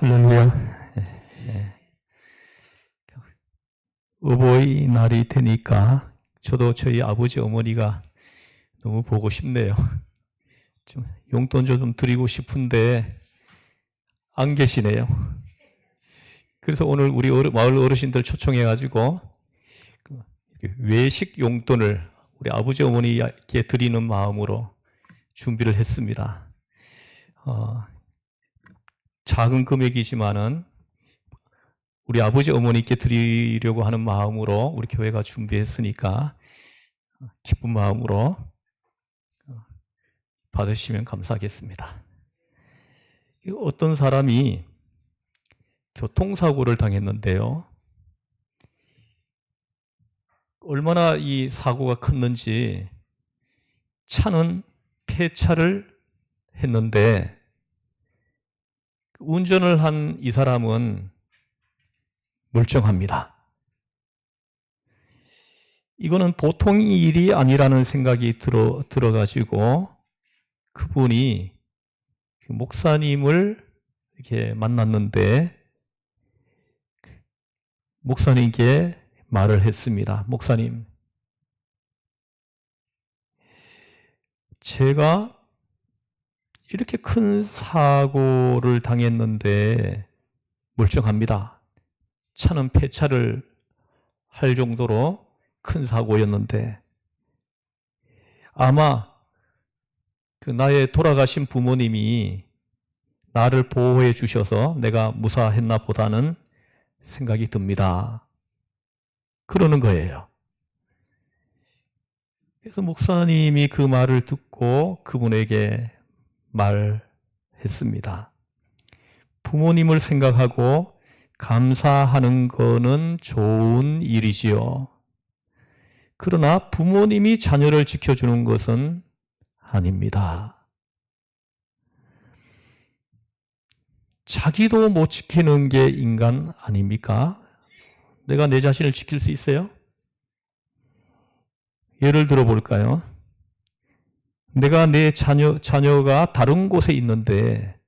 할렐루야. 어버이날이 되니까 저도 저희 아버지 어머니가 너무 보고 싶네요. 좀 용돈 좀 드리고 싶은데 안 계시네요. 그래서 오늘 우리 마을 어르신들 초청해가지고 외식 용돈을 우리 아버지 어머니께 드리는 마음으로 준비를 했습니다. 작은 금액이지만은 우리 아버지 어머니께 드리려고 하는 마음으로 우리 교회가 준비했으니까 기쁜 마음으로 받으시면 감사하겠습니다. 어떤 사람이 교통사고를 당했는데요. 얼마나 이 사고가 컸는지 차는 폐차를 했는데 운전을 한 이 사람은 멀쩡합니다. 이거는 보통 일이 아니라는 생각이 들어가지고 그분이 목사님을 이렇게 만났는데 목사님께 말을 했습니다. 목사님, 제가 이렇게 큰 사고를 당했는데 멀쩡합니다. 차는 폐차를 할 정도로 큰 사고였는데 아마 나의 돌아가신 부모님이 나를 보호해 주셔서 내가 무사했나 보다는 생각이 듭니다. 그러는 거예요. 그래서 목사님이 그 말을 듣고 그분에게 말했습니다. 부모님을 생각하고 감사하는 거는 좋은 일이지요. 그러나 부모님이 자녀를 지켜주는 것은 아닙니다. 자기도 못 지키는 게 인간 아닙니까? 내가 내 자신을 지킬 수 있어요? 예를 들어 볼까요? 내가 내 자녀가 다른 곳에 있는데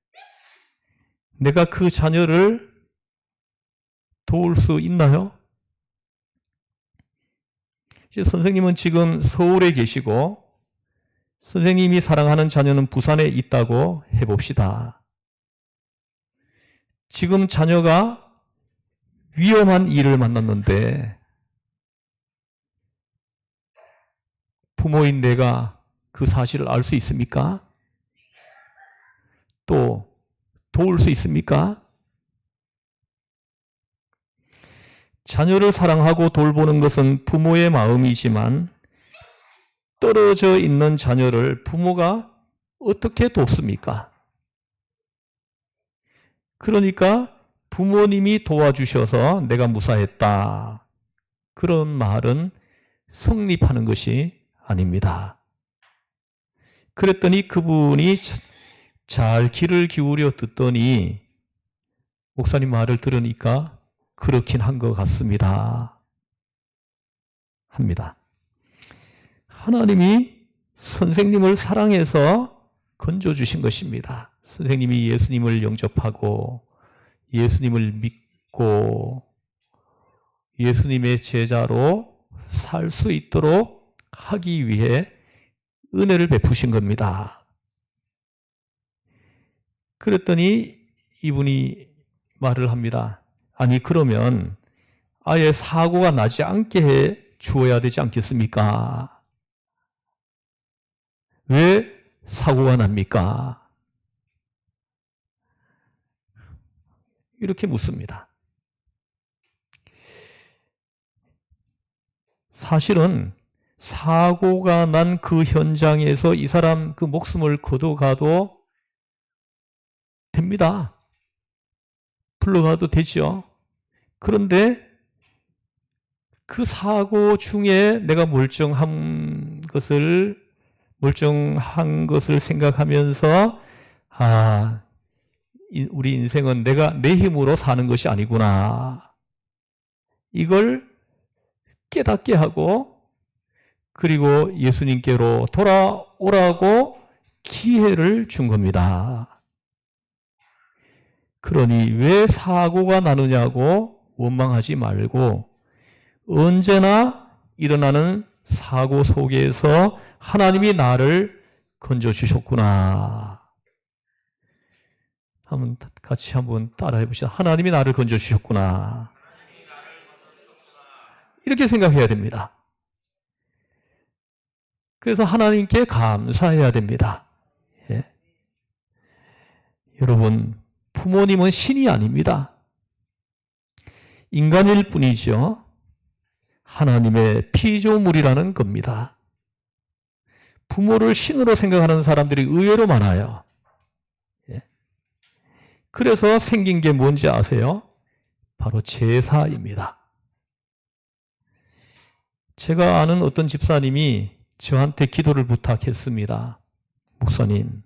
내가 그 자녀를 도울 수 있나요? 선생님은 지금 서울에 계시고 선생님이 사랑하는 자녀는 부산에 있다고 해봅시다. 지금 자녀가 위험한 일을 만났는데 부모인 내가 그 사실을 알 수 있습니까? 또 도울 수 있습니까? 자녀를 사랑하고 돌보는 것은 부모의 마음이지만 떨어져 있는 자녀를 부모가 어떻게 돕습니까? 그러니까 부모님이 도와주셔서 내가 무사했다. 그런 말은 성립하는 것이 아닙니다. 그랬더니 그분이 잘 귀를 기울여 듣더니 목사님 말을 들으니까 그렇긴 한 것 같습니다. 합니다. 하나님이 선생님을 사랑해서 건져주신 것입니다. 선생님이 예수님을 영접하고 예수님을 믿고 예수님의 제자로 살 수 있도록 하기 위해 은혜를 베푸신 겁니다. 그랬더니 이분이 말을 합니다. 아니 그러면 아예 사고가 나지 않게 해 주어야 되지 않겠습니까? 왜 사고가 납니까? 이렇게 묻습니다. 사실은 사고가 난 그 현장에서 이 사람 그 목숨을 거둬가도 됩니다. 불러가도 되죠. 그런데 그 사고 중에 내가 멀쩡한 것을 생각하면서 우리 인생은 내가 내 힘으로 사는 것이 아니구나. 이걸 깨닫게 하고 그리고 예수님께로 돌아오라고 기회를 준 겁니다. 그러니 왜 사고가 나느냐고 원망하지 말고 언제나 일어나는 사고 속에서 하나님이 나를 건져주셨구나. 같이 한번 따라해 보시죠. 하나님이 나를 건져주셨구나. 이렇게 생각해야 됩니다. 그래서 하나님께 감사해야 됩니다. 예. 여러분, 부모님은 신이 아닙니다. 인간일 뿐이죠. 하나님의 피조물이라는 겁니다. 부모를 신으로 생각하는 사람들이 의외로 많아요. 예. 그래서 생긴 게 뭔지 아세요? 바로 제사입니다. 제가 아는 어떤 집사님이 저한테 기도를 부탁했습니다. 목사님,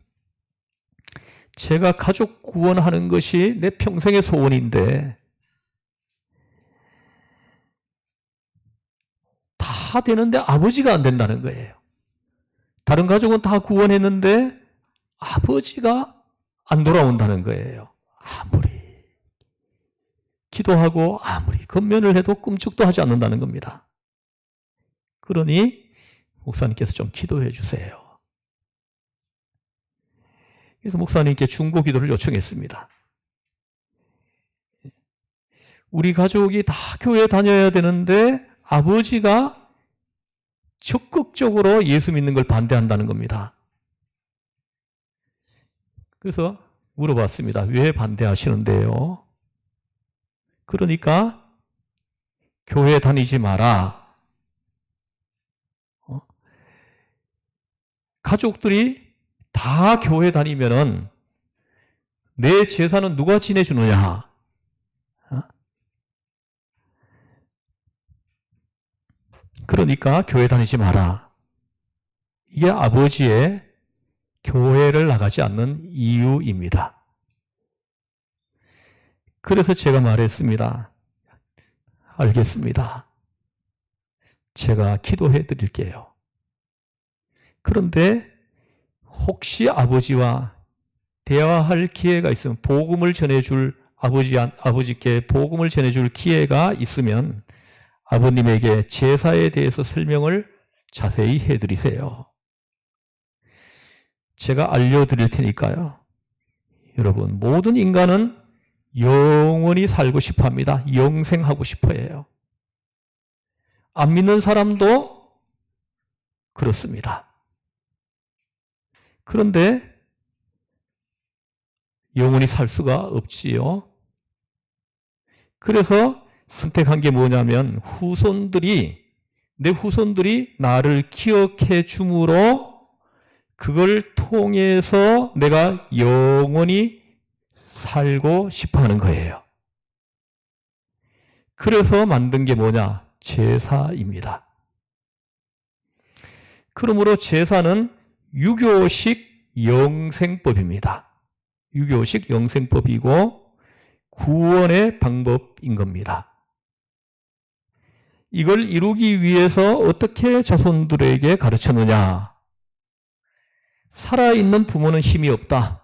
제가 가족 구원하는 것이 내 평생의 소원인데 다 되는데 아버지가 안 된다는 거예요. 다른 가족은 다 구원했는데 아버지가 안 돌아온다는 거예요. 아무리 기도하고 아무리 건면을 해도 꿈쩍도 하지 않는다는 겁니다. 그러니 목사님께서 좀 기도해 주세요. 그래서 목사님께 중보 기도를 요청했습니다. 우리 가족이 다 교회 다녀야 되는데 아버지가 적극적으로 예수 믿는 걸 반대한다는 겁니다. 그래서 물어봤습니다. 왜 반대하시는데요? 그러니까 교회 다니지 마라. 가족들이 다 교회 다니면은 내 제사는 누가 지내주느냐? 그러니까 교회 다니지 마라. 이게 아버지의 교회를 나가지 않는 이유입니다. 그래서 제가 말했습니다. 알겠습니다. 제가 기도해 드릴게요. 그런데 혹시 아버지와 대화할 기회가 있으면 복음을 전해줄 아버지께 복음을 전해줄 기회가 있으면 아버님에게 제사에 대해서 설명을 자세히 해드리세요. 제가 알려드릴 테니까요. 여러분, 모든 인간은 영원히 살고 싶어 합니다. 영생하고 싶어 해요. 안 믿는 사람도 그렇습니다. 그런데 영원히 살 수가 없지요. 그래서 선택한 게 뭐냐면 내 후손들이 나를 기억해 줌으로 그걸 통해서 내가 영원히 살고 싶어 하는 거예요. 그래서 만든 게 뭐냐? 제사입니다. 그러므로 제사는 유교식 영생법입니다. 유교식 영생법이고 구원의 방법인 겁니다. 이걸 이루기 위해서 어떻게 자손들에게 가르쳤느냐? 살아있는 부모는 힘이 없다.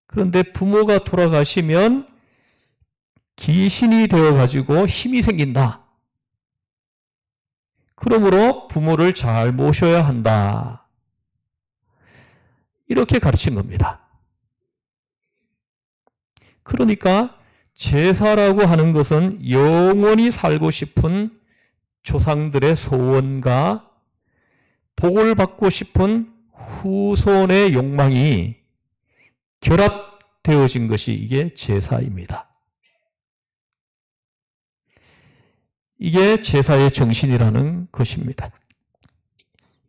그런데 부모가 돌아가시면 귀신이 되어가지고 힘이 생긴다. 그러므로 부모를 잘 모셔야 한다. 이렇게 가르친 겁니다. 그러니까 제사라고 하는 것은 영원히 살고 싶은 조상들의 소원과 복을 받고 싶은 후손의 욕망이 결합되어진 것이 이게 제사입니다. 이게 제사의 정신이라는 것입니다.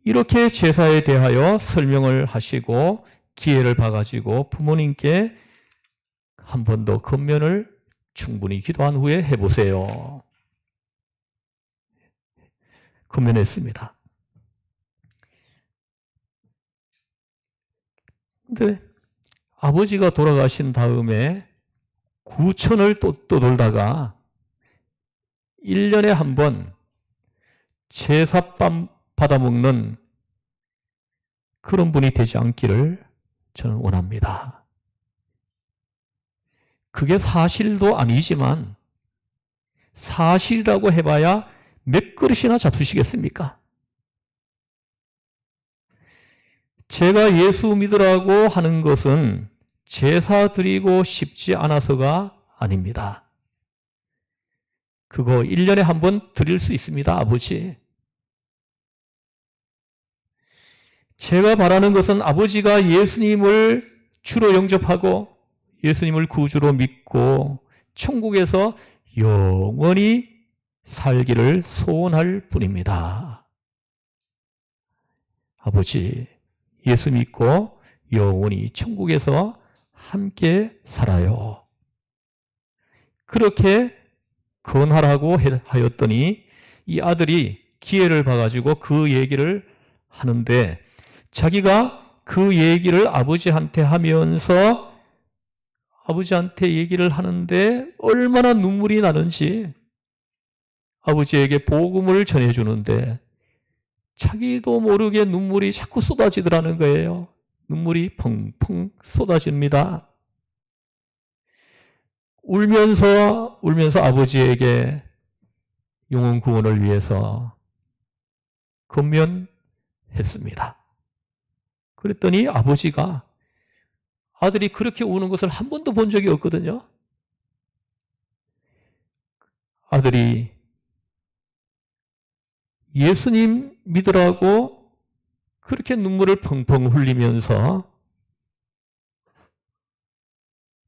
이렇게 제사에 대하여 설명을 하시고 기회를 봐가지고 부모님께 한 번 더 건면을 충분히 기도한 후에 해보세요. 건면했습니다. 근데 아버지가 돌아가신 다음에 구천을 또 돌다가 1년에 한 번 제사밥 받아먹는 그런 분이 되지 않기를 저는 원합니다. 그게 사실도 아니지만 사실이라고 해봐야 몇 그릇이나 잡수시겠습니까? 제가 예수 믿으라고 하는 것은 제사 드리고 싶지 않아서가 아닙니다. 그거 1년에 한 번 드릴 수 있습니다, 아버지. 제가 바라는 것은 아버지가 예수님을 주로 영접하고 예수님을 구주로 믿고 천국에서 영원히 살기를 소원할 뿐입니다. 아버지, 예수 믿고 영원히 천국에서 함께 살아요. 그렇게 건하라고 하였더니 이 아들이 기회를 봐가지고 그 얘기를 하는데 자기가 그 얘기를 아버지한테 하면서 아버지한테 얘기를 하는데 얼마나 눈물이 나는지 아버지에게 복음을 전해주는데 자기도 모르게 눈물이 자꾸 쏟아지더라는 거예요. 눈물이 펑펑 쏟아집니다. 울면서 아버지에게 영혼 구원을 위해서 건면했습니다. 그랬더니 아버지가 아들이 그렇게 우는 것을 한 번도 본 적이 없거든요. 아들이 예수님 믿으라고 그렇게 눈물을 펑펑 흘리면서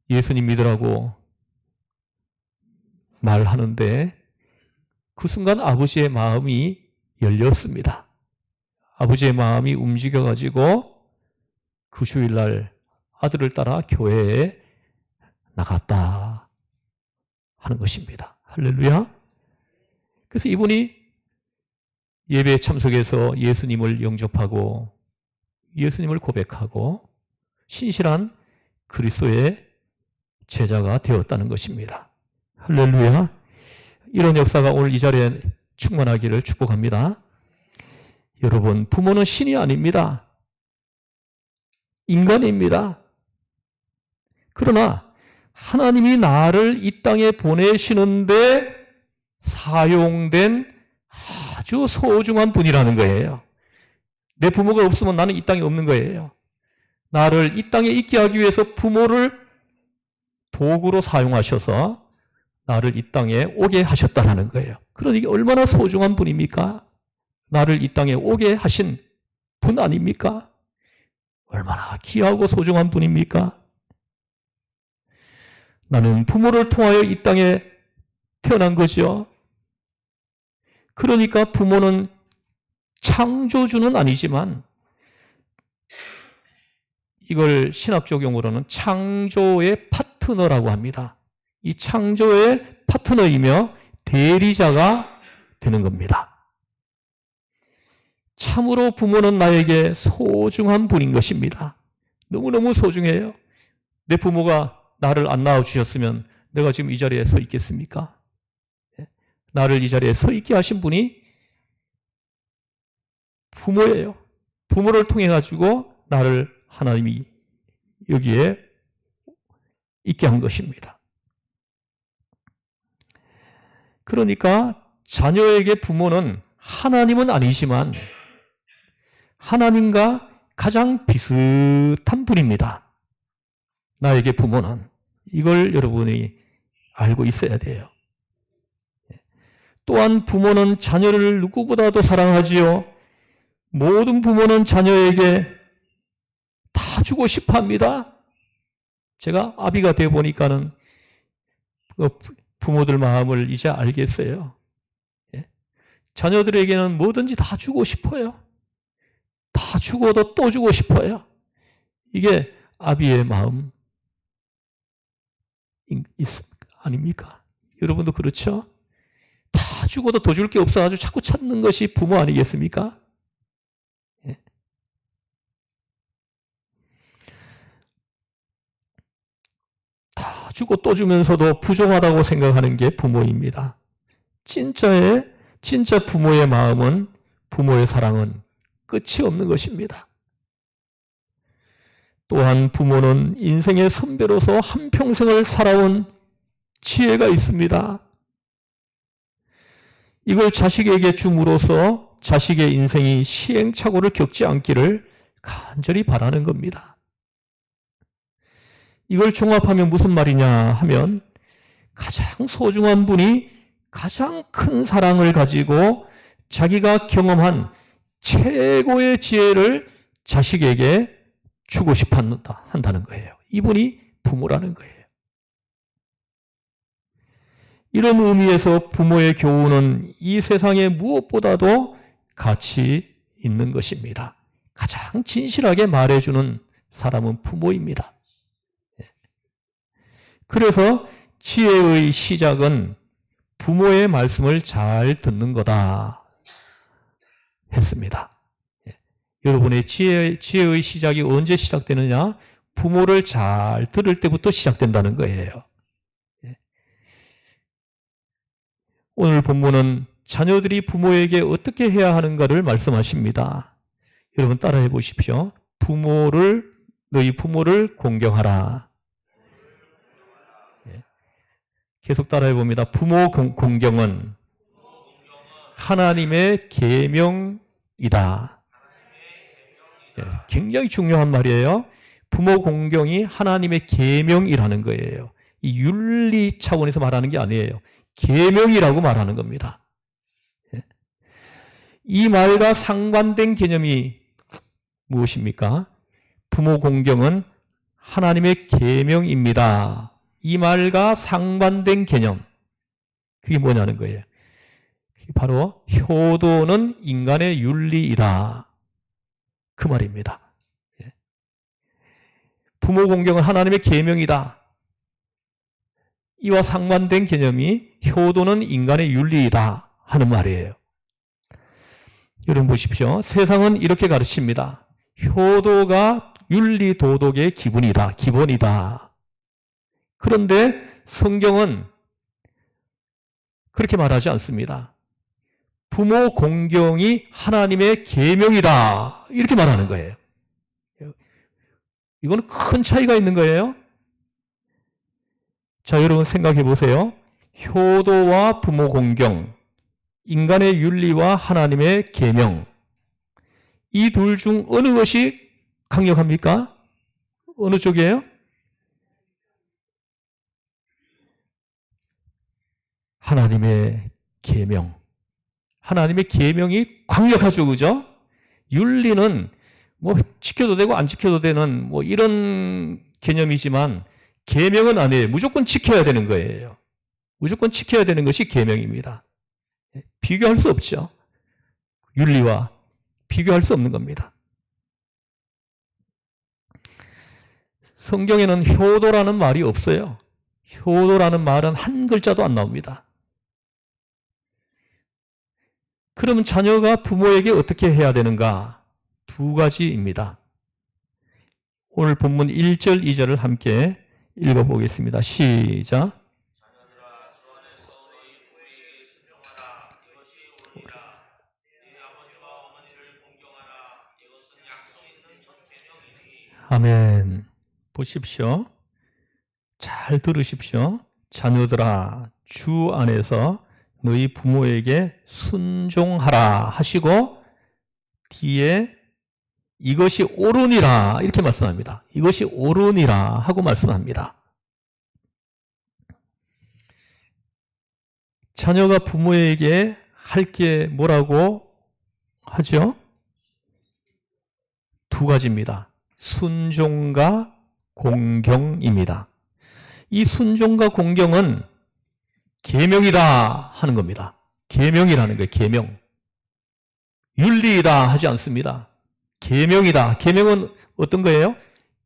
예수님 믿으라고 말하는데 그 순간 아버지의 마음이 열렸습니다. 아버지의 마음이 움직여가지고 그 주일날 아들을 따라 교회에 나갔다 하는 것입니다. 할렐루야. 그래서 이분이 예배에 참석해서 예수님을 영접하고 예수님을 고백하고 신실한 그리스도의 제자가 되었다는 것입니다. 할렐루야. 이런 역사가 오늘 이 자리에 충만하기를 축복합니다. 여러분, 부모는 신이 아닙니다. 인간입니다. 그러나 하나님이 나를 이 땅에 보내시는데 사용된 아주 소중한 분이라는 거예요. 내 부모가 없으면 나는 이 땅에 없는 거예요. 나를 이 땅에 있게 하기 위해서 부모를 도구로 사용하셔서 나를 이 땅에 오게 하셨다는 거예요. 그러니 이게 얼마나 소중한 분입니까? 나를 이 땅에 오게 하신 분 아닙니까? 얼마나 귀하고 소중한 분입니까? 나는 부모를 통하여 이 땅에 태어난 거죠. 그러니까 부모는 창조주는 아니지만 이걸 신학적 용어로는 창조의 파트너라고 합니다. 이 창조의 파트너이며 대리자가 되는 겁니다. 참으로 부모는 나에게 소중한 분인 것입니다. 너무너무 소중해요. 내 부모가 나를 안 낳아주셨으면 내가 지금 이 자리에 서 있겠습니까? 나를 이 자리에 서 있게 하신 분이 부모예요. 부모를 통해 가지고 나를 하나님이 여기에 있게 한 것입니다. 그러니까 자녀에게 부모는 하나님은 아니지만 하나님과 가장 비슷한 분입니다. 나에게 부모는. 이걸 여러분이 알고 있어야 돼요. 또한 부모는 자녀를 누구보다도 사랑하지요. 모든 부모는 자녀에게 다 주고 싶어 합니다. 제가 아비가 되어 보니까는 부모들 마음을 이제 알겠어요. 자녀들에게는 뭐든지 다 주고 싶어요. 다 주고도 또 주고 싶어요. 이게 아비의 마음 아닙니까? 여러분도 그렇죠? 다 주고도 더 줄 게 없어가지고 자꾸 찾는 것이 부모 아니겠습니까? 다 주고 또 주면서도 부족하다고 생각하는 게 부모입니다. 진짜 부모의 마음은, 부모의 사랑은 끝이 없는 것입니다. 또한 부모는 인생의 선배로서 한평생을 살아온 지혜가 있습니다. 이걸 자식에게 줌으로써 자식의 인생이 시행착오를 겪지 않기를 간절히 바라는 겁니다. 이걸 종합하면 무슨 말이냐 하면 가장 소중한 분이 가장 큰 사랑을 가지고 자기가 경험한 최고의 지혜를 자식에게 주고 싶어 한다는 거예요. 이분이 부모라는 거예요. 이런 의미에서 부모의 교훈은 이 세상에 무엇보다도 가치 있는 것입니다. 가장 진실하게 말해주는 사람은 부모입니다. 그래서 지혜의 시작은 부모의 말씀을 잘 듣는 거다 했습니다. 여러분의 지혜의 시작이 언제 시작되느냐? 부모를 잘 들을 때부터 시작된다는 거예요. 오늘 본문은 자녀들이 부모에게 어떻게 해야 하는가를 말씀하십니다. 여러분 따라해 보십시오. 너희 부모를 공경하라. 계속 따라해 봅니다. 부모 공경은 하나님의 계명이다. 굉장히 중요한 말이에요. 부모 공경이 하나님의 계명이라는 거예요. 이 윤리 차원에서 말하는 게 아니에요. 계명이라고 말하는 겁니다. 이 말과 상반된 개념이 무엇입니까? 부모 공경은 하나님의 계명입니다. 이 말과 상반된 개념, 그게 뭐냐는 거예요. 그게 바로 효도는 인간의 윤리이다. 그 말입니다. 부모 공경은 하나님의 계명이다. 이와 상반된 개념이 효도는 인간의 윤리이다 하는 말이에요. 여러분 보십시오. 세상은 이렇게 가르칩니다. 효도가 윤리 도덕의 기본이다. 그런데 성경은 그렇게 말하지 않습니다. 부모 공경이 하나님의 계명이다. 이렇게 말하는 거예요. 이거는 큰 차이가 있는 거예요. 자, 여러분 생각해 보세요. 효도와 부모 공경, 인간의 윤리와 하나님의 계명, 이 둘 중 어느 것이 강력합니까? 어느 쪽이에요? 하나님의 계명. 하나님의 계명이 강력하죠, 그죠? 윤리는 뭐 지켜도 되고 안 지켜도 되는 뭐 이런 개념이지만 계명은 아니에요. 무조건 지켜야 되는 거예요. 무조건 지켜야 되는 것이 계명입니다. 비교할 수 없죠. 윤리와 비교할 수 없는 겁니다. 성경에는 효도라는 말이 없어요. 효도라는 말은 한 글자도 안 나옵니다. 그러면 자녀가 부모에게 어떻게 해야 되는가? 두 가지입니다. 오늘 본문 1절, 2절을 함께 읽어보겠습니다. 시작. 아멘. 보십시오. 잘 들으십시오. 자녀들아, 주 안에서 너희 부모에게 순종하라 하시고 뒤에 이것이 옳으니라 이렇게 말씀합니다. 이것이 옳으니라 하고 말씀합니다. 자녀가 부모에게 할 게 뭐라고 하죠? 두 가지입니다. 순종과 공경입니다. 이 순종과 공경은 계명이다 하는 겁니다. 계명이라는 거예요. 계명. 윤리이다 하지 않습니다. 계명이다. 계명은 어떤 거예요?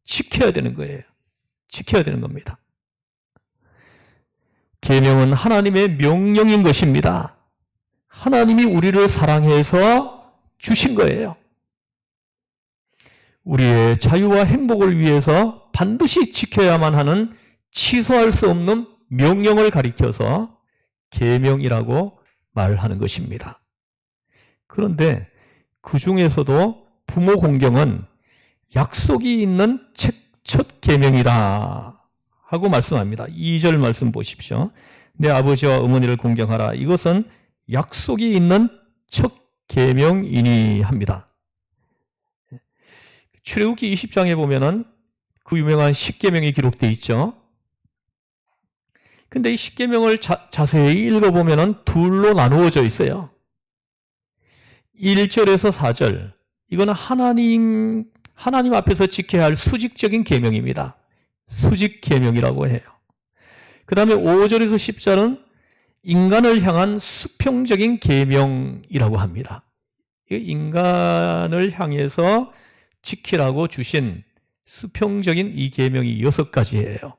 지켜야 되는 거예요. 지켜야 되는 겁니다. 계명은 하나님의 명령인 것입니다. 하나님이 우리를 사랑해서 주신 거예요. 우리의 자유와 행복을 위해서 반드시 지켜야만 하는 취소할 수 없는 명령을 가리켜서 계명이라고 말하는 것입니다. 그런데 그 중에서도 부모 공경은 약속이 있는 첫 계명이다 하고 말씀합니다. 2절 말씀 보십시오. 내 아버지와 어머니를 공경하라. 이것은 약속이 있는 첫 계명이니 합니다. 출애굽기 20장에 보면은 그 유명한 10계명이 기록되어 있죠. 근데 이 10계명을 자세히 읽어보면은 둘로 나누어져 있어요. 1절에서 4절. 이거는 하나님 앞에서 지켜야 할 수직적인 계명입니다. 수직 계명이라고 해요. 그 다음에 5절에서 10절은 인간을 향한 수평적인 계명이라고 합니다. 인간을 향해서 지키라고 주신 수평적인 이 계명이 6가지예요.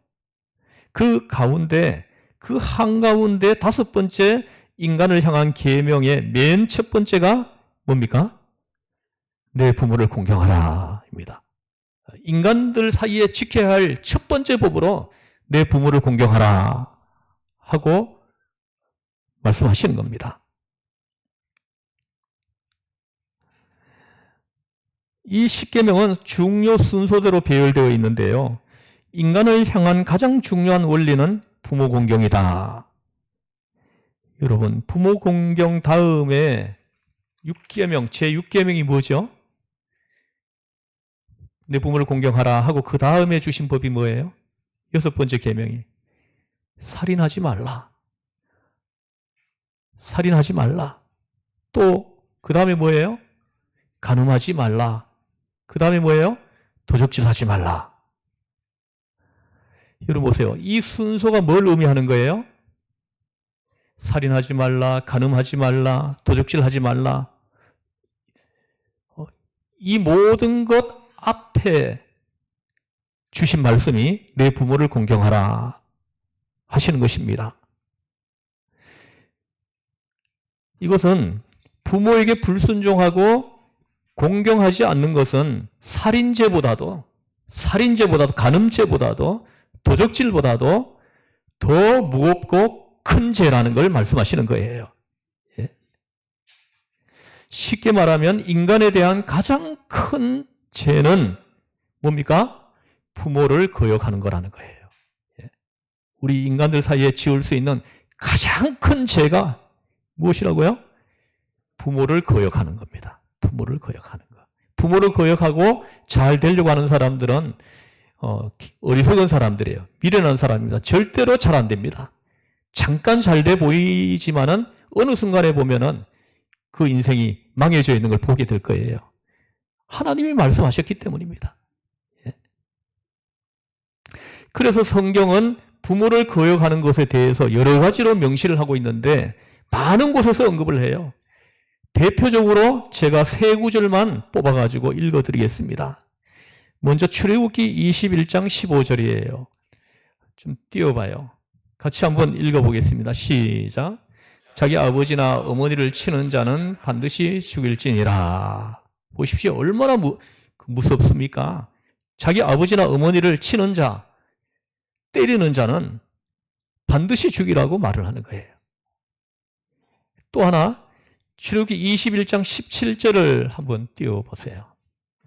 그 가운데 그 한가운데 5번째 인간을 향한 계명의 맨 첫 번째가 뭡니까? 내 부모를 공경하라 입니다. 인간들 사이에 지켜야 할 첫 번째 법으로 내 부모를 공경하라 하고 말씀하시는 겁니다. 이 10계명은 중요 순서대로 배열되어 있는데요. 인간을 향한 가장 중요한 원리는 부모 공경이다. 여러분, 부모 공경 다음에 6계명, 제6계명이 뭐죠? 내 부모를 공경하라 하고 그 다음에 주신 법이 뭐예요? 6번째 계명이 살인하지 말라. 살인하지 말라. 또 그 다음에 뭐예요? 간음하지 말라. 그 다음에 뭐예요? 도적질하지 말라. 여러분 보세요. 이 순서가 뭘 의미하는 거예요? 살인하지 말라, 간음하지 말라, 도적질하지 말라. 이 모든 것 앞에 주신 말씀이 내 부모를 공경하라 하시는 것입니다. 이것은 부모에게 불순종하고 공경하지 않는 것은 살인죄보다도 간음죄보다도 도적질보다도 더 무겁고 큰 죄라는 걸 말씀하시는 거예요. 쉽게 말하면 인간에 대한 가장 큰 죄는 뭡니까? 부모를 거역하는 거라는 거예요. 우리 인간들 사이에 지을 수 있는 가장 큰 죄가 무엇이라고요? 부모를 거역하는 겁니다. 부모를 거역하는 거. 부모를 거역하고 잘 되려고 하는 사람들은 어리석은 사람들이에요. 미련한 사람입니다. 절대로 잘 안 됩니다. 잠깐 잘 돼 보이지만은 어느 순간에 보면은 그 인생이 망해져 있는 걸 보게 될 거예요. 하나님이 말씀하셨기 때문입니다. 그래서 성경은 부모를 거역하는 것에 대해서 여러 가지로 명시를 하고 있는데 많은 곳에서 언급을 해요. 대표적으로 제가 3구절만 뽑아가지고 읽어드리겠습니다. 먼저 출애굽기 21장 15절이에요. 좀 띄워봐요. 같이 한번 읽어보겠습니다. 시작. 자기 아버지나 어머니를 치는 자는 반드시 죽일지니라. 보십시오. 얼마나 무섭습니까? 자기 아버지나 어머니를 치는 자, 때리는 자는 반드시 죽이라고 말을 하는 거예요. 또 하나, 출애굽기 21장 17절을 한번 띄워보세요.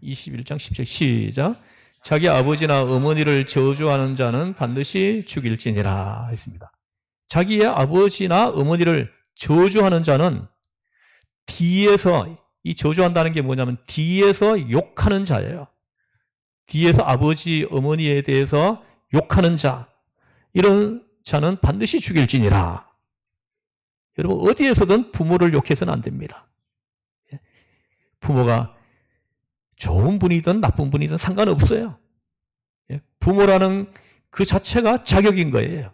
21장 17절 시작. 자기 아버지나 어머니를 저주하는 자는 반드시 죽일지니라 했습니다. 자기의 아버지나 어머니를 저주하는 자는 뒤에서, 이 저주한다는 게 뭐냐면 뒤에서 욕하는 자예요. 뒤에서 아버지, 어머니에 대해서 욕하는 자, 이런 자는 반드시 죽일지니라. 여러분, 어디에서든 부모를 욕해서는 안 됩니다. 부모가 좋은 분이든 나쁜 분이든 상관없어요. 부모라는 그 자체가 자격인 거예요.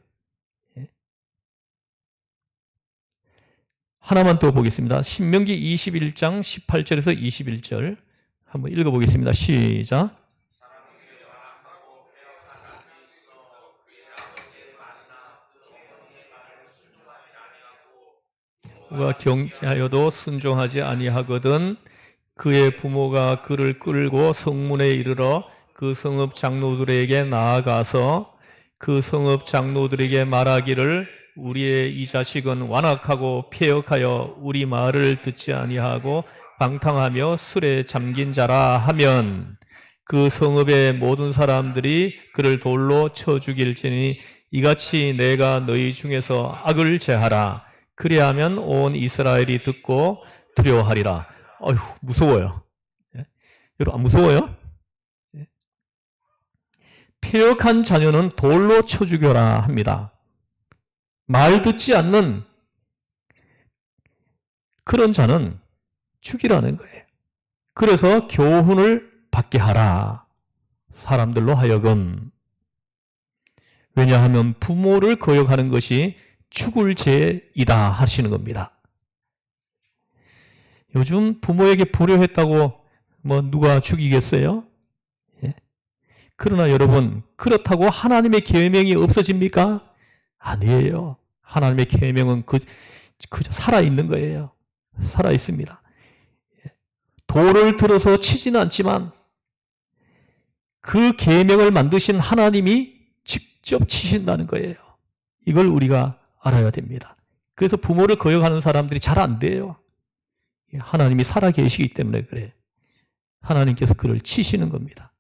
하나만 더 보겠습니다. 신명기 21장 18절에서 21절 한번 읽어보겠습니다. 시작. 그가 경계하여도 순종하지 아니하거든 그의 부모가 그를 끌고 성문에 이르러 그 성읍 장로들에게 나아가서 그 성읍 장로들에게 말하기를 우리의 이 자식은 완악하고 패역하여 우리 말을 듣지 아니하고 방탕하며 술에 잠긴 자라 하면 그 성읍의 모든 사람들이 그를 돌로 쳐 죽일지니 이같이 내가 너희 중에서 악을 제하라. 그리하면 온 이스라엘이 듣고 두려워하리라. 어휴, 무서워요. 예? 여러분, 안 무서워요? 예? 패역한 자녀는 돌로 쳐 죽여라 합니다. 말 듣지 않는 그런 자는 죽이라는 거예요. 그래서 교훈을 받게 하라. 사람들로 하여금. 왜냐하면 부모를 거역하는 것이 죽을 죄이다 하시는 겁니다. 요즘 부모에게 불효했다고 누가 죽이겠어요? 예? 그러나 여러분, 그렇다고 하나님의 계명이 없어집니까? 아니에요. 하나님의 계명은 그저 살아있는 거예요. 살아있습니다. 돌을 들어서 치지는 않지만 그 계명을 만드신 하나님이 직접 치신다는 거예요. 이걸 우리가 알아야 됩니다. 그래서 부모를 거역하는 사람들이 잘 안 돼요. 하나님이 살아계시기 때문에 그래요. 하나님께서 그를 치시는 겁니다.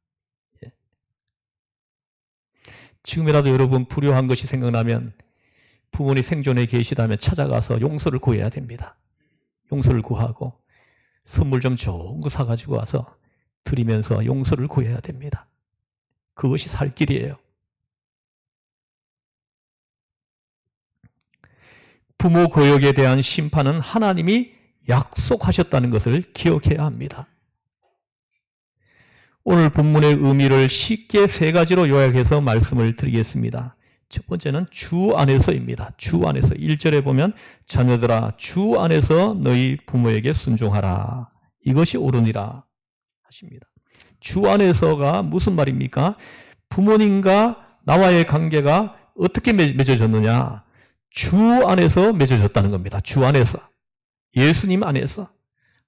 지금이라도 여러분 불효한 것이 생각나면 부모님 생존에 계시다면 찾아가서 용서를 구해야 됩니다. 용서를 구하고 선물 좀 좋은 거 사가지고 와서 드리면서 용서를 구해야 됩니다. 그것이 살 길이에요. 부모 거역에 대한 심판은 하나님이 약속하셨다는 것을 기억해야 합니다. 오늘 본문의 의미를 쉽게 세 가지로 요약해서 말씀을 드리겠습니다. 첫 번째는 주 안에서입니다. 주 안에서. 1절에 보면 자녀들아 주 안에서 너희 부모에게 순종하라. 이것이 옳으니라 하십니다. 주 안에서가 무슨 말입니까? 부모님과 나와의 관계가 어떻게 맺어졌느냐? 주 안에서 맺어졌다는 겁니다. 주 안에서. 예수님 안에서.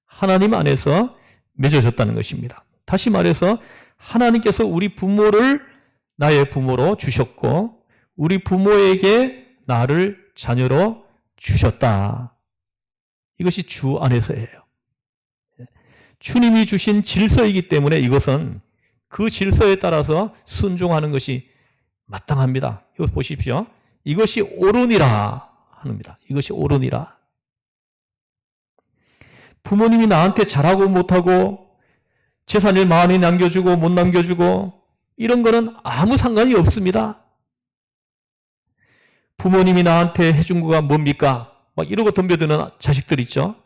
하나님 안에서 맺어졌다는 것입니다. 다시 말해서 하나님께서 우리 부모를 나의 부모로 주셨고 우리 부모에게 나를 자녀로 주셨다. 이것이 주 안에서예요. 주님이 주신 질서이기 때문에 이것은 그 질서에 따라서 순종하는 것이 마땅합니다. 이거 보십시오. 이것이 옳으니라 합니다. 이것이 옳으니라. 부모님이 나한테 잘하고 못하고 재산을 많이 남겨주고 못 남겨주고 이런 거는 아무 상관이 없습니다. 부모님이 나한테 해준 거가 뭡니까? 막 이러고 덤벼드는 자식들 있죠.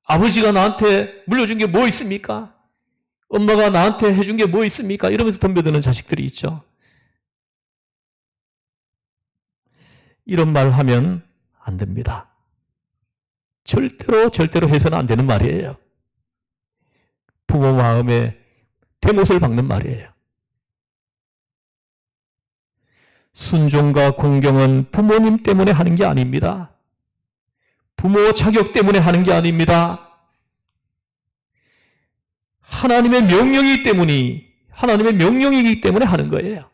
아버지가 나한테 물려준 게 뭐 있습니까? 엄마가 나한테 해준 게 뭐 있습니까? 이러면서 덤벼드는 자식들이 있죠. 이런 말 하면 안 됩니다. 절대로 해서는 안 되는 말이에요. 부모 마음에 대못을 박는 말이에요. 순종과 공경은 부모님 때문에 하는 게 아닙니다. 부모 자격 때문에 하는 게 아닙니다. 하나님의 명령이기 때문에 하는 거예요.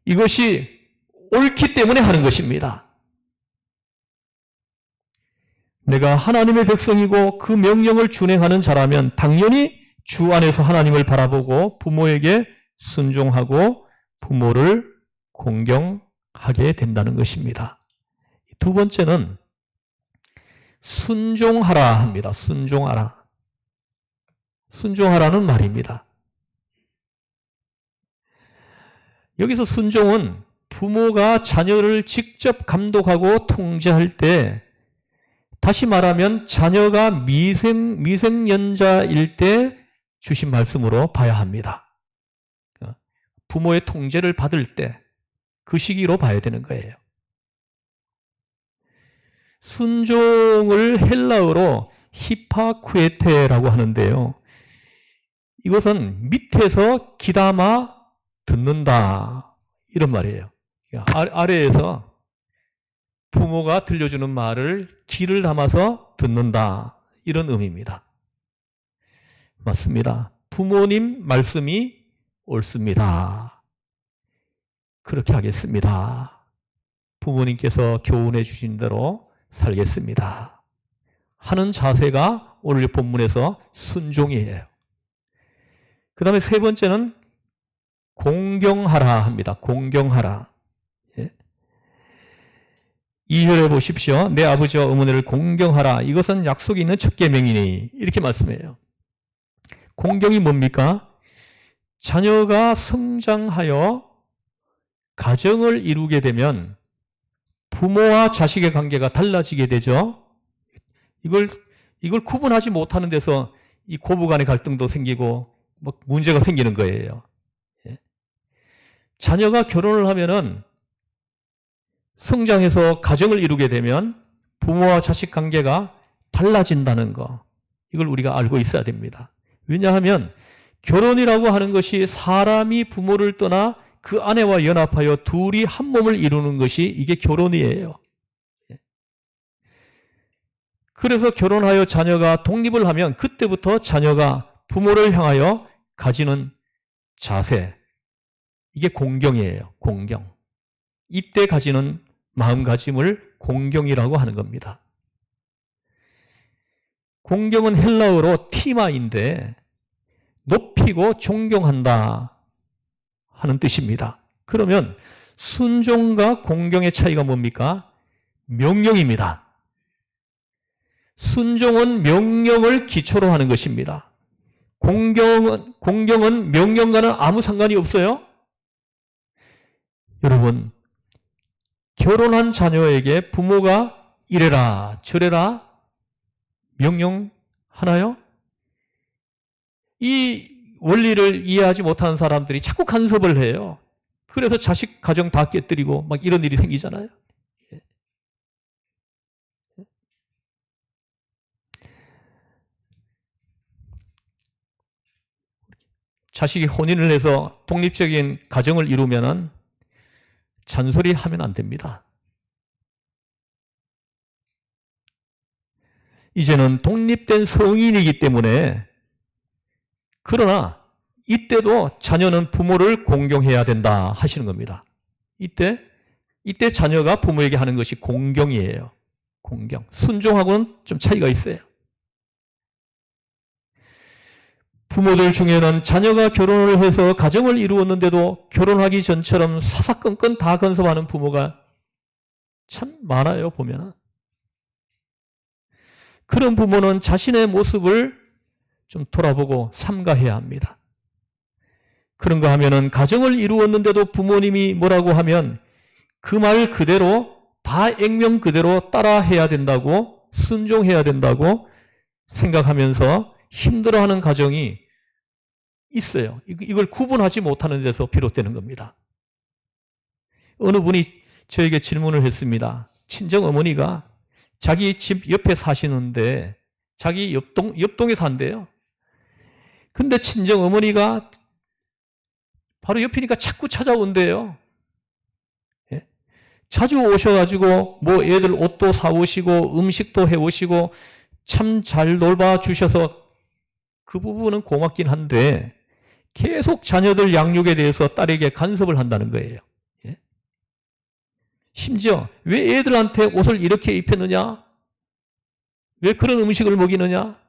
이것이 옳기 때문에 하는 것입니다. 내가 하나님의 백성이고 그 명령을 준행하는 자라면 당연히 주 안에서 하나님을 바라보고 부모에게 순종하고 부모를 공경하게 된다는 것입니다. 두 번째는 순종하라 합니다. 순종하라. 순종하라는 말입니다. 여기서 순종은 부모가 자녀를 직접 감독하고 통제할 때, 다시 말하면 자녀가 미성년자일 때 주신 말씀으로 봐야 합니다. 부모의 통제를 받을 때 그 시기로 봐야 되는 거예요. 순종을 헬라어로 히파쿠에테라고 하는데요. 이것은 밑에서 귀담아 듣는다 이런 말이에요. 아래에서 부모가 들려주는 말을 귀를 담아서 듣는다 이런 의미입니다. 맞습니다. 부모님 말씀이 옳습니다. 그렇게 하겠습니다. 부모님께서 교훈해 주신 대로 살겠습니다. 하는 자세가 오늘 본문에서 순종이에요. 그 다음에 세 번째는 공경하라 합니다. 공경하라. 2절에 보십시오. 내 아버지와 어머니를 공경하라. 이것은 약속이 있는 첫 계명이니. 이렇게 말씀해요. 공경이 뭡니까? 자녀가 성장하여 가정을 이루게 되면 부모와 자식의 관계가 달라지게 되죠. 이걸 구분하지 못하는 데서 이 고부 간의 갈등도 생기고 뭐 문제가 생기는 거예요. 자녀가 결혼을 하면은 성장해서 가정을 이루게 되면 부모와 자식 관계가 달라진다는 거. 이걸 우리가 알고 있어야 됩니다. 왜냐하면 결혼이라고 하는 것이 사람이 부모를 떠나 그 아내와 연합하여 둘이 한 몸을 이루는 것이 이게 결혼이에요. 그래서 결혼하여 자녀가 독립을 하면 그때부터 자녀가 부모를 향하여 가지는 자세, 이게 공경이에요. 공경. 이때 가지는 마음가짐을 공경이라고 하는 겁니다. 공경은 헬라어로 티마인데 높이고 존경한다 하는 뜻입니다. 그러면 순종과 공경의 차이가 뭡니까? 명령입니다. 순종은 명령을 기초로 하는 것입니다. 공경은 명령과는 아무 상관이 없어요. 여러분, 결혼한 자녀에게 부모가 이래라 저래라 명령하나요? 이 원리를 이해하지 못하는 사람들이 자꾸 간섭을 해요. 그래서 자식 가정 다 깨뜨리고 막 이런 일이 생기잖아요. 자식이 혼인을 해서 독립적인 가정을 이루면은 잔소리하면 안 됩니다. 이제는 독립된 성인이기 때문에, 그러나 이때도 자녀는 부모를 공경해야 된다 하시는 겁니다. 이때 자녀가 부모에게 하는 것이 공경이에요. 공경. 순종하고는 좀 차이가 있어요. 부모들 중에는 자녀가 결혼을 해서 가정을 이루었는데도 결혼하기 전처럼 사사건건 다 건섭하는 부모가 참 많아요, 보면. 그런 부모는 자신의 모습을 좀 돌아보고 삼가해야 합니다. 그런 거 하면은 가정을 이루었는데도 부모님이 뭐라고 하면 그 말 그대로 다 액면 그대로 따라해야 된다고, 순종해야 된다고 생각하면서 힘들어하는 가정이 있어요. 이걸 구분하지 못하는 데서 비롯되는 겁니다. 어느 분이 저에게 질문을 했습니다. 친정 어머니가 자기 집 옆에 사시는데 자기 옆동에 산대요. 근데 친정 어머니가 바로 옆이니까 자꾸 찾아온대요. 예? 자주 오셔가지고 뭐 애들 옷도 사오시고 음식도 해오시고 참 잘 돌봐주셔서 그 부분은 고맙긴 한데 계속 자녀들 양육에 대해서 딸에게 간섭을 한다는 거예요. 예? 심지어 왜 애들한테 옷을 이렇게 입혔느냐? 왜 그런 음식을 먹이느냐?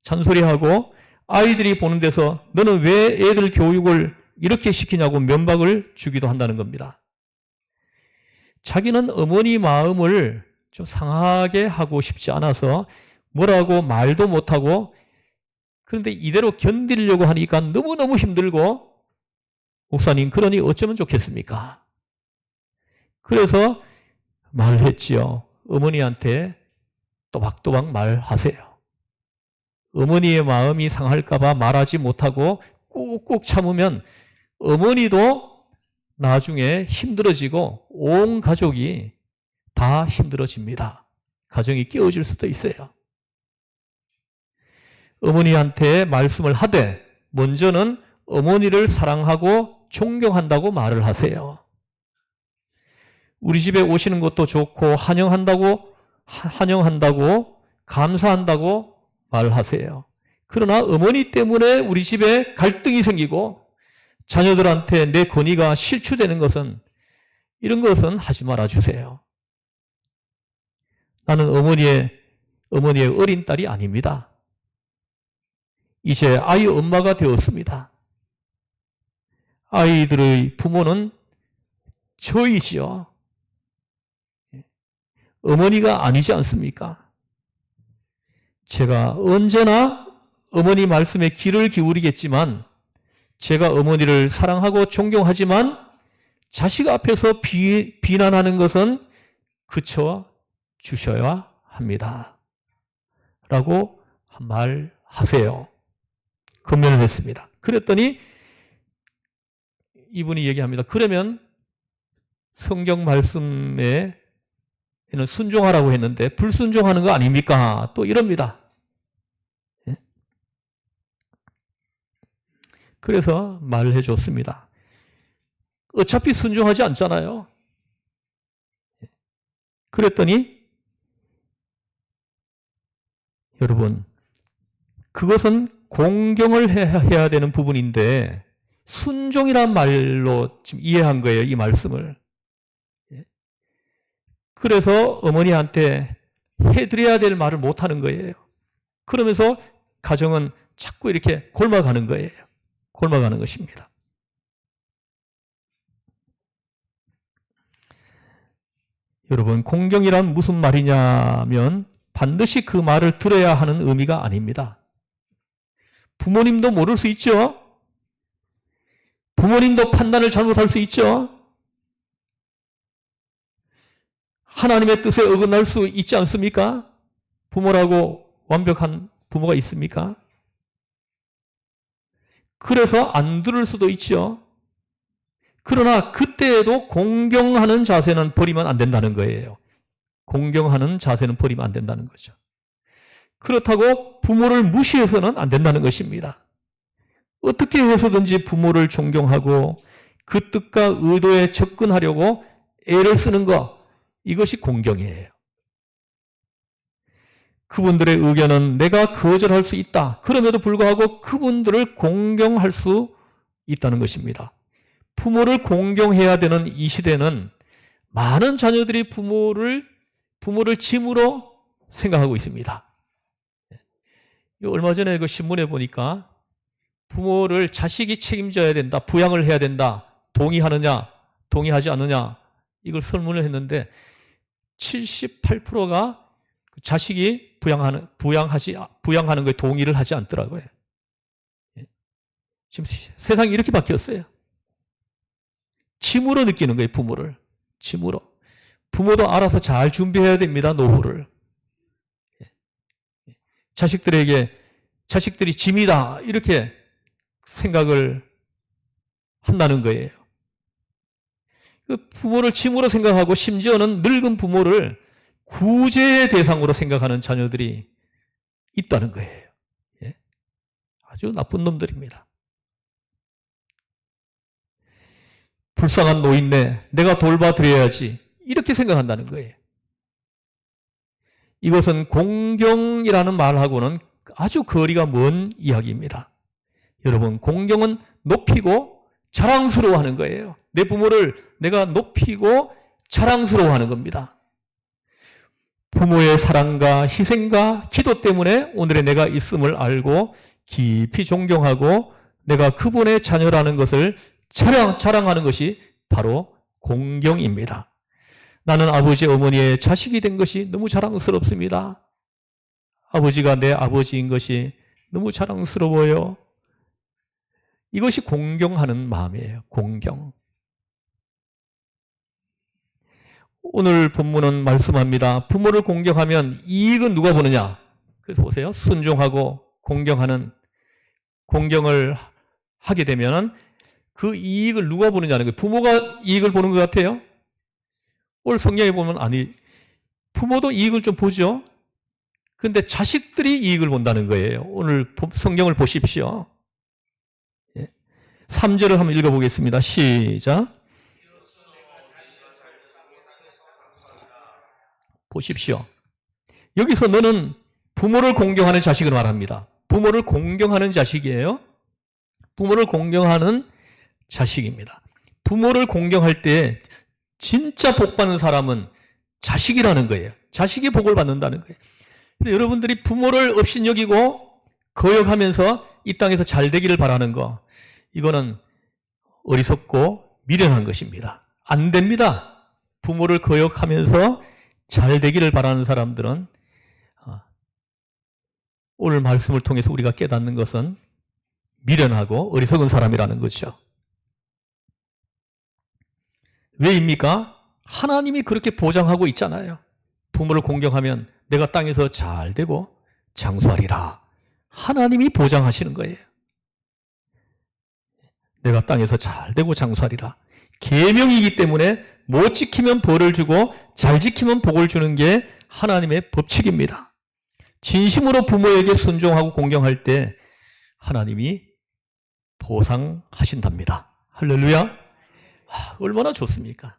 잔소리하고 아이들이 보는 데서 너는 왜 애들 교육을 이렇게 시키냐고 면박을 주기도 한다는 겁니다. 자기는 어머니 마음을 좀 상하게 하고 싶지 않아서 뭐라고 말도 못하고, 그런데 이대로 견디려고 하니까 너무너무 힘들고, 목사님 그러니 어쩌면 좋겠습니까? 그래서 말했지요. 어머니한테 또박또박 말하세요. 어머니의 마음이 상할까봐 말하지 못하고 꾹꾹 참으면 어머니도 나중에 힘들어지고 온 가족이 다 힘들어집니다. 가정이 깨어질 수도 있어요. 어머니한테 말씀을 하되 먼저는 어머니를 사랑하고 존경한다고 말을 하세요. 우리 집에 오시는 것도 좋고 환영한다고 감사한다고 말하세요. 그러나 어머니 때문에 우리 집에 갈등이 생기고 자녀들한테 내 권위가 실추되는 것은, 이런 것은 하지 말아 주세요. 나는 어머니의 어린 딸이 아닙니다. 이제 아이 엄마가 되었습니다. 아이들의 부모는 저이지요. 어머니가 아니지 않습니까? 제가 언제나 어머니 말씀에 귀를 기울이겠지만 제가 어머니를 사랑하고 존경하지만 자식 앞에서 비난하는 것은 그쳐 주셔야 합니다. 라고 말하세요. 권면을 했습니다. 그랬더니 이분이 얘기합니다. 그러면 성경 말씀에는 순종하라고 했는데 불순종하는 거 아닙니까? 또 이럽니다. 그래서 말을 해줬습니다. 어차피 순종하지 않잖아요. 그랬더니 여러분, 그것은 공경을 해야 되는 부분인데 순종이란 말로 지금 이해한 거예요, 이 말씀을. 그래서 어머니한테 해드려야 될 말을 못하는 거예요. 그러면서 가정은 자꾸 이렇게 골마가는 거예요. 골마가는 것입니다. 여러분, 공경이란 무슨 말이냐면 반드시 그 말을 들어야 하는 의미가 아닙니다. 부모님도 모를 수 있죠. 부모님도 판단을 잘못할 수 있죠. 하나님의 뜻에 어긋날 수 있지 않습니까? 부모라고 완벽한 부모가 있습니까? 그래서 안 들을 수도 있죠. 그러나 그때에도 공경하는 자세는 버리면 안 된다는 거예요. 공경하는 자세는 버리면 안 된다는 거죠. 그렇다고 부모를 무시해서는 안 된다는 것입니다. 어떻게 해서든지 부모를 존경하고 그 뜻과 의도에 접근하려고 애를 쓰는 것, 이것이 공경이에요. 그분들의 의견은 내가 거절할 수 있다. 그럼에도 불구하고 그분들을 공경할 수 있다는 것입니다. 부모를 공경해야 되는 이 시대는 많은 자녀들이 부모를 짐으로 생각하고 있습니다. 얼마 전에 그 신문에 보니까 부모를 자식이 책임져야 된다, 부양을 해야 된다, 동의하느냐, 동의하지 않느냐, 이걸 설문을 했는데 78%가 자식이 부양하는 거에 동의를 하지 않더라고요. 지금 세상이 이렇게 바뀌었어요. 짐으로 느끼는 거예요, 부모를. 짐으로. 부모도 알아서 잘 준비해야 됩니다, 노후를. 자식들이 짐이다, 이렇게 생각을 한다는 거예요. 부모를 짐으로 생각하고 심지어는 늙은 부모를 구제의 대상으로 생각하는 자녀들이 있다는 거예요. 아주 나쁜 놈들입니다. 불쌍한 노인네, 내가 돌봐드려야지, 이렇게 생각한다는 거예요. 이것은 공경이라는 말하고는 아주 거리가 먼 이야기입니다. 여러분, 공경은 높이고 자랑스러워하는 거예요. 내 부모를 내가 높이고 자랑스러워하는 겁니다. 부모의 사랑과 희생과 기도 때문에 오늘의 내가 있음을 알고 깊이 존경하고 내가 그분의 자녀라는 것을 자랑하는 것이 바로 공경입니다. 나는 아버지 어머니의 자식이 된 것이 너무 자랑스럽습니다. 아버지가 내 아버지인 것이 너무 자랑스러워요. 이것이 공경하는 마음이에요. 공경. 오늘 본문은 말씀합니다. 부모를 공경하면 이익은 누가 보느냐? 그래서 보세요. 순종하고 공경을 하게 되면 그 이익을 누가 보느냐는 거예요. 부모가 이익을 보는 것 같아요? 오늘 성경에 보면 부모도 이익을 좀 보죠. 그런데 자식들이 이익을 본다는 거예요. 오늘 성경을 보십시오. 3절을 한번 읽어보겠습니다. 시작. 보십시오. 여기서 너는 부모를 공경하는 자식을 말합니다. 부모를 공경하는 자식이에요. 부모를 공경하는 자식입니다. 부모를 공경할 때 진짜 복 받는 사람은 자식이라는 거예요. 자식이 복을 받는다는 거예요. 근데 여러분들이 부모를 업신여기고 거역하면서 이 땅에서 잘 되기를 바라는 거, 이거는 어리석고 미련한 것입니다. 안 됩니다. 부모를 거역하면서 잘 되기를 바라는 사람들은 오늘 말씀을 통해서 우리가 깨닫는 것은 미련하고 어리석은 사람이라는 거죠. 왜입니까? 하나님이 그렇게 보장하고 있잖아요. 부모를 공경하면 내가 땅에서 잘 되고 장수하리라. 하나님이 보장하시는 거예요. 내가 땅에서 잘 되고 장수하리라. 계명이기 때문에 못 지키면 벌을 주고 잘 지키면 복을 주는 게 하나님의 법칙입니다. 진심으로 부모에게 순종하고 공경할 때 하나님이 보상하신답니다. 할렐루야. 얼마나 좋습니까?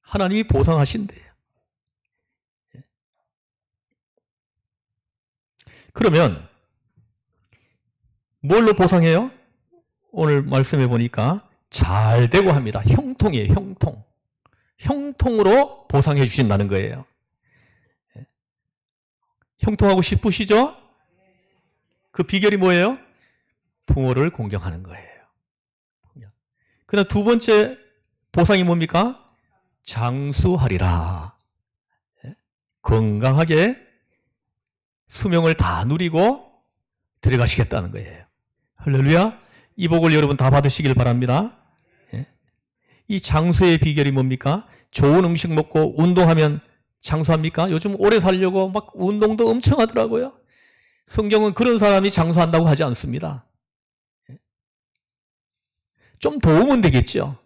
하나님이 보상하신대요. 그러면 뭘로 보상해요? 오늘 말씀해 보니까 잘 되고 합니다. 형통이에요. 형통. 형통으로 보상해 주신다는 거예요. 형통하고 싶으시죠? 그 비결이 뭐예요? 부모를 공경하는 거예요. 그다음 두 번째 보상이 뭡니까? 장수하리라. 건강하게 수명을 다 누리고 들어가시겠다는 거예요. 할렐루야. 이 복을 여러분 다 받으시길 바랍니다. 이 장수의 비결이 뭡니까? 좋은 음식 먹고 운동하면 장수합니까? 요즘 오래 살려고 막 운동도 엄청 하더라고요. 성경은 그런 사람이 장수한다고 하지 않습니다. 좀 도우면 되겠죠.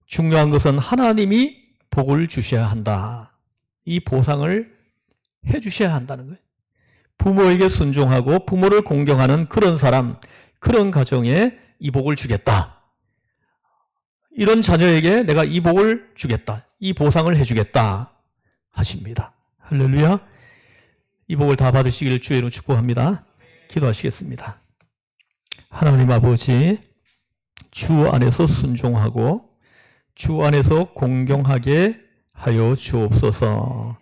중요한 것은 하나님이 복을 주셔야 한다. 이 보상을 해 주셔야 한다는 거예요. 부모에게 순종하고 부모를 공경하는 그런 사람, 그런 가정에 이 복을 주겠다. 이런 자녀에게 내가 이 복을 주겠다. 이 보상을 해주겠다 하십니다. 할렐루야. 이 복을 다 받으시기를 주의 이름으로 축복합니다. 기도하시겠습니다. 하나님 아버지, 주 안에서 순종하고 주 안에서 공경하게 하여 주옵소서.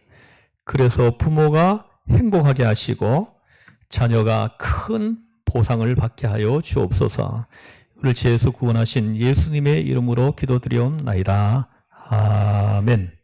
그래서 부모가 행복하게 하시고 자녀가 큰 보상을 받게 하여 주옵소서. 우리를 죄에서 구원하신 예수님의 이름으로 기도드리옵나이다. 아멘.